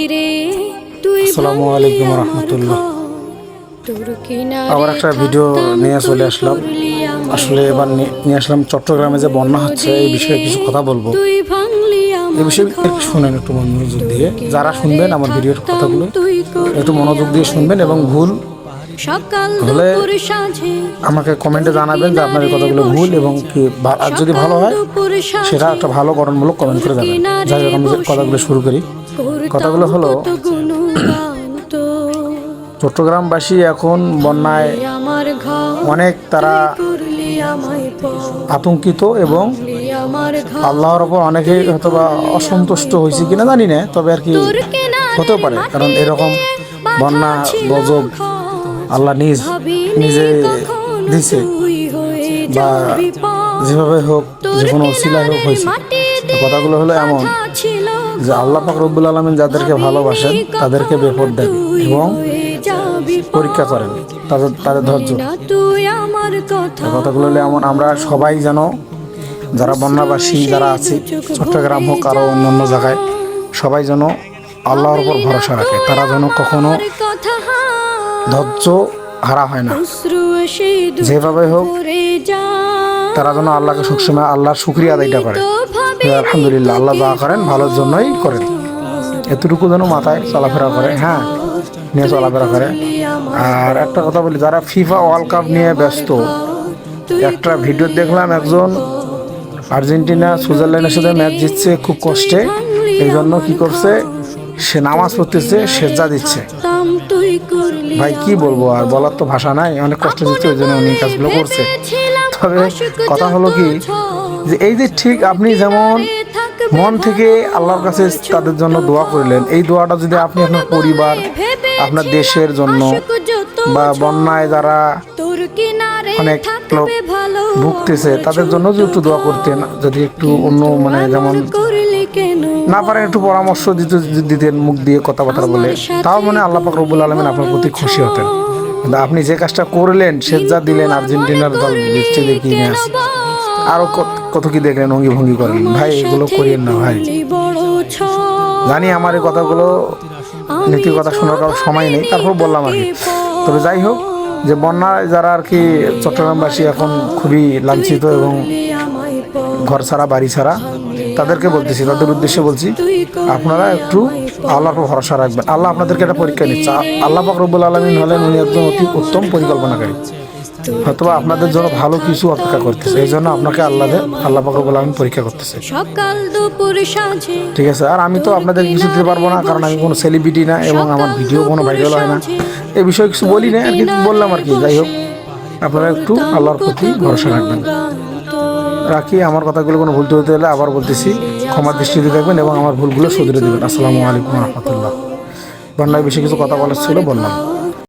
আসসালামু আলাইকুম রহমতুল্লাহ। আবার একটা ভিডিও নিয়ে চলে আসলাম। আসলে এবার নিয়ে আসলাম চট্টগ্রামে যে বন্যা হচ্ছে এই বিষয়ে কিছু কথা বলবো। এই বিষয়ে একটু শুনেন, একটু মনোযোগ দিয়ে। যারা শুনবেন আমার ভিডিওর কথাগুলো একটু মনোযোগ দিয়ে শুনবেন এবং ভুল হলে আমাকে কমেন্টে জানাবেন যে আপনার এই কথাগুলো ভুল এবং কি, আর যদি ভালো হয় সেটা একটা ভালো গঠনমূলক কমেন্ট করে যাবেন। যাই হোক, আমি কথাগুলো শুরু করি। কথাগুলো হলো, চট্টগ্রামবাসী এখন বন্যায় অনেক তারা আতঙ্কিত এবং আল্লাহর ওপর অনেকেই হয়তো বা অসন্তুষ্ট হয়েছে কিনা জানি না, তবে আর কি হতেও পারে, কারণ এরকম বন্যা গজব আল্লাহ নিজে দিছে বা যেভাবে হোক, যে কোনো অসিলায় হোক হয়েছে। কথাগুলো হলো এমন যে আল্লাহ পাক রব্বুল আলামিন যাদেরকে ভালোবাসেন তাদেরকে বিপদ দেন এবং পরীক্ষা করেন তাদের ধৈর্য। কথাগুলো হলো এমন, আমরা সবাই যেন, যারা বন্যাবাসী যারা আছে, চট্টগ্রাম হোক আরও অন্যান্য জায়গায়, সবাই যেন আল্লাহর উপর ভরসা রাখে। তারা যেন কখনো ধৈর্য হারা হয় না, যেভাবে হোক তারা যেন আল্লাহকে সবসময় আল্লাহর শুকরিয়া আদায়টা করে। আলহামদুলিল্লাহ, আল্লাহ যা করেন ভালোর জন্যই করেন, এতটুকু যেন মাথায় চলাফেরা করে, হ্যাঁ নিয়ে চলাফেরা করে। আর একটা কথা বলি, যারা ফিফা ওয়ার্ল্ড কাপ নিয়ে ব্যস্ত, একটা ভিডিও দেখলাম, একজন আর্জেন্টিনা সুইজারল্যান্ডের সাথে ম্যাচ জিতছে খুব কষ্টে, এই জন্য কী করছে, সে নামাজ পড়তেছে, সেজদা দিচ্ছে। ভাই কি বলবো, আর বলার তো ভাষা নাই, অনেক কষ্ট দিচ্ছে, ওই জন্য উনি কাজগুলো করছে। তবে কথা হলো কি, যে এই যে ঠিক আপনি যেমন মন থেকে আল্লাহর কাছে তাদের জন্য দোয়া করলেন, এই দোয়াটা যদি আপনি আপনার পরিবার, আপনার দেশের জন্য, বা বন্যায় যারা অনেক লোক ভুগতেছে তাদের জন্য যদি একটু দোয়া করতেন, যদি একটু অন্য যেমন না পারেন একটু পরামর্শ দিতেন মুখ দিয়ে কথাবার্তা বলে, তাও আল্লাহ পাক রব্বুল আলামিন আপনার প্রতি খুশি হতেন। কিন্তু আপনি যে কাজটা করলেন, সেজদা দিলেন, আর্জেন্টিনার দল জিতছে দেখি ম্যাচ, আরো কত কি দেখলেন, অঙ্গি ভঙ্গি করলেন। ভাই এগুলো করিয়েন না ভাই। জানি আমার এই কথাগুলো নীতির কথা শোনার কারো সময় নেই, তারপর বললাম আর কি। তবে যাই হোক, যে বন্যায় যারা আর কি চট্টগ্রামবাসী এখন খুবই লাঞ্ছিত এবং ঘর ছাড়া বাড়ি ছাড়া, তাদেরকে বলতেছি, তাদের উদ্দেশ্যে বলছি, আপনারা একটু আল্লাহর উপর ভরসা রাখবেন। আল্লাহ আপনাদেরকে একটা পরীক্ষা নিচ্ছে। আল্লাহ পাক রব্বুল আলামিন হলেন উনি একজন অতি উত্তম পরিকল্পনাকারী, হয়তো আপনাদের জন্য ভালো কিছু অপেক্ষা করতেছে, এই জন্য আপনাকে আল্লাহ পাক রব্বুল আলামিন পরীক্ষা করতেছে, ঠিক আছে। আর আমি তো আপনাদের কিছু দিতে পারবো না, কারণ আমি কোনো সেলিব্রিটি না এবং আমার ভিডিও কোনো ভাইরাল হয় না, এই বিষয়ে কিছু বলি না আর কি, বললাম আর কি। যাই হোক, আপনারা একটু আল্লাহর প্রতি ভরসা রাখবেন। রাখি, আমার কথাগুলো কোনো ভুল হতে হলে আবার বলতেছি, ক্ষমা দৃষ্টিতে দেখবেন এবং আমার ভুলগুলো শুধরে দেবেন। আসসালামু আলাইকুম রহমতুল্লাহ। বন্যার বিষয়ে কিছু কথা বলার ছিল, বললাম।